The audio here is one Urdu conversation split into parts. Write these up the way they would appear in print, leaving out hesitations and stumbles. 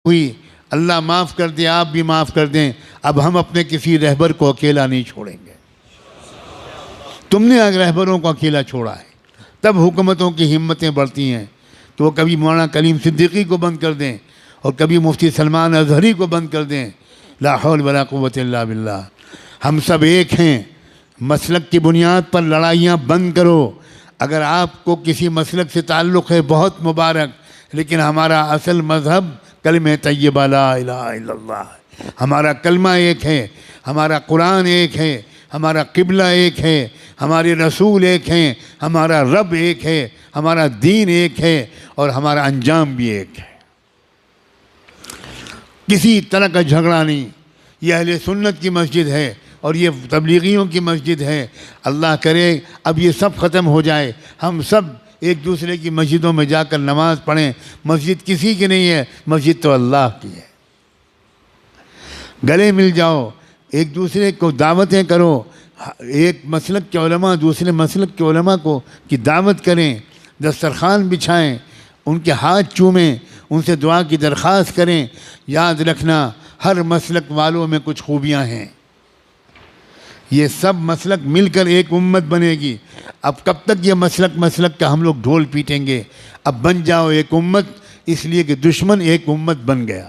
ہوئی، اللہ معاف کر دے، آپ بھی معاف کر دیں، اب ہم اپنے کسی رہبر کو اکیلا نہیں چھوڑیں گے۔ تم نے رہبروں کو اکیلا چھوڑا ہے، تب حکومتوں کی ہمتیں بڑھتی ہیں کہ وہ کبھی مولانا کلیم صدیقی کو بند کر دیں اور کبھی مفتی سلمان اظہری کو بند کر دیں۔ لا حول ولا قوت الا باللہ۔ ہم سب ایک ہیں، مسلک کی بنیاد پر لڑائیاں بند کرو۔ اگر آپ کو کسی مسلک سے تعلق ہے بہت مبارک، لیکن ہمارا اصل مذہب کلمہ طیبہ لا الہ الا اللہ ہے۔ ہمارا کلمہ ایک ہے، ہمارا قرآن ایک ہے، ہمارا قبلہ ایک ہے، ہمارے رسول ایک ہیں، ہمارا رب ایک ہے، ہمارا دین ایک ہے، اور ہمارا انجام بھی ایک ہے۔ کسی طرح کا جھگڑا نہیں۔ یہ اہل سنت کی مسجد ہے اور یہ تبلیغیوں کی مسجد ہے۔ اللہ کرے اب یہ سب ختم ہو جائے، ہم سب ایک دوسرے کی مسجدوں میں جا کر نماز پڑھیں۔ مسجد کسی کی نہیں ہے، مسجد تو اللہ کی ہے۔ گلے مل جاؤ، ایک دوسرے کو دعوتیں کرو، ایک مسلک کے علماء دوسرے مسلک کے علماء کو کی دعوت کریں، دسترخوان بچھائیں، ان کے ہاتھ چومیں، ان سے دعا کی درخواست کریں۔ یاد رکھنا ہر مسلک والوں میں کچھ خوبیاں ہیں، یہ سب مسلک مل کر ایک امت بنے گی۔ اب کب تک یہ مسلک کا ہم لوگ ڈھول پیٹیں گے؟ اب بن جاؤ ایک امت، اس لیے کہ دشمن ایک امت بن گیا۔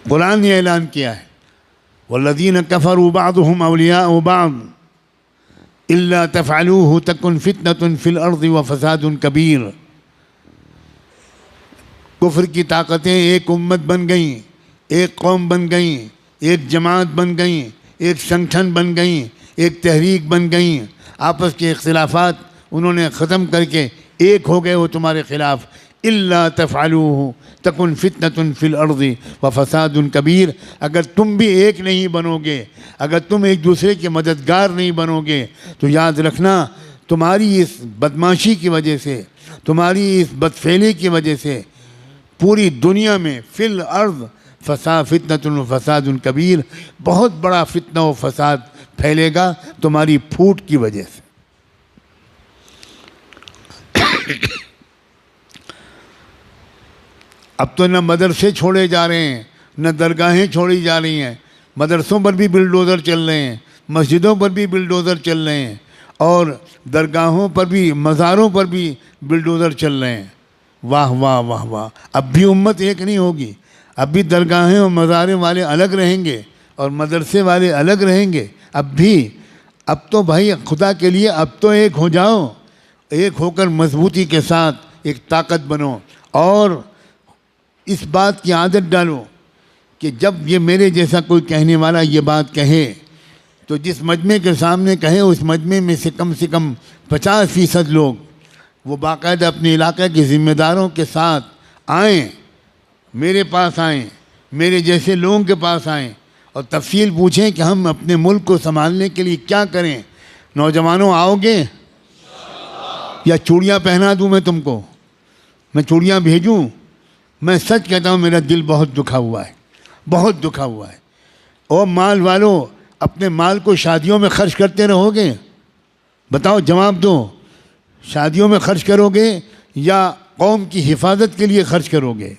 قرآن نے اعلان کیا ہے والذین کفروا بعضهم اولیاء بعض الا تفعلوه تکن فتنة فی الارض وفساد کبیر۔ کفر کی طاقتیں ایک امت بن گئیں، ایک قوم بن گئیں، ایک جماعت بن گئیں، ایک سنگٹھن بن گئیں، ایک تحریک بن گئیں۔ آپس کے اختلافات انہوں نے ختم کر کے ایک ہو گئے وہ تمہارے خلاف۔ الا تفعلوه تکن فتنة فی الارض وفساد کبیر۔ اگر تم بھی ایک نہیں بنو گے، اگر تم ایک دوسرے کے مددگار نہیں بنو گے، تو یاد رکھنا تمہاری اس بدماشی کی وجہ سے، تمہاری اس بدفعلی کی وجہ سے پوری دنیا میں فی الارض فتنة و فساد کبیر، بہت بڑا فتنہ و فساد پھیلے گا تمہاری پھوٹ کی وجہ سے۔ اب تو نہ مدرسے چھوڑے جا رہے ہیں، نہ درگاہیں چھوڑی جا رہی ہیں، مدرسوں پر بھی بلڈوزر چل رہے ہیں، مسجدوں پر بھی بلڈوزر چل رہے ہیں، اور درگاہوں پر بھی، مزاروں پر بھی بلڈوزر چل رہے ہیں۔ واہ واہ واہ واہ۔ اب بھی امت ایک نہیں ہوگی، اب بھی درگاہیں اور مزاریں والے الگ رہیں گے اور مدرسے والے الگ رہیں گے۔ اب تو بھائی خدا کے لیے اب تو ایک ہو جاؤ، ایک ہو کر مضبوطی کے ساتھ ایک طاقت بنو، اور اس بات کی عادت ڈالو کہ جب یہ میرے جیسا کوئی کہنے والا یہ بات کہے تو جس مجمع کے سامنے کہے اس مجمع میں سے کم 50% لوگ وہ باقاعدہ اپنے علاقے کے ذمہ داروں کے ساتھ آئیں، میرے پاس آئیں، میرے جیسے لوگوں کے پاس آئیں اور تفصیل پوچھیں کہ ہم اپنے ملک کو سنبھالنے کے لیے کیا کریں۔ نوجوانوں آؤ گے یا چوڑیاں پہنا دوں میں تم کو؟ میں چوڑیاں بھیجوں؟ میں سچ کہتا ہوں میرا دل بہت دکھا ہوا ہے، بہت دکھا ہوا ہے۔ او مال والوں، اپنے مال کو شادیوں میں خرچ کرتے رہو گے؟ بتاؤ، جواب دو، شادیوں میں خرچ کرو گے یا قوم کی حفاظت کے لیے خرچ کرو گے؟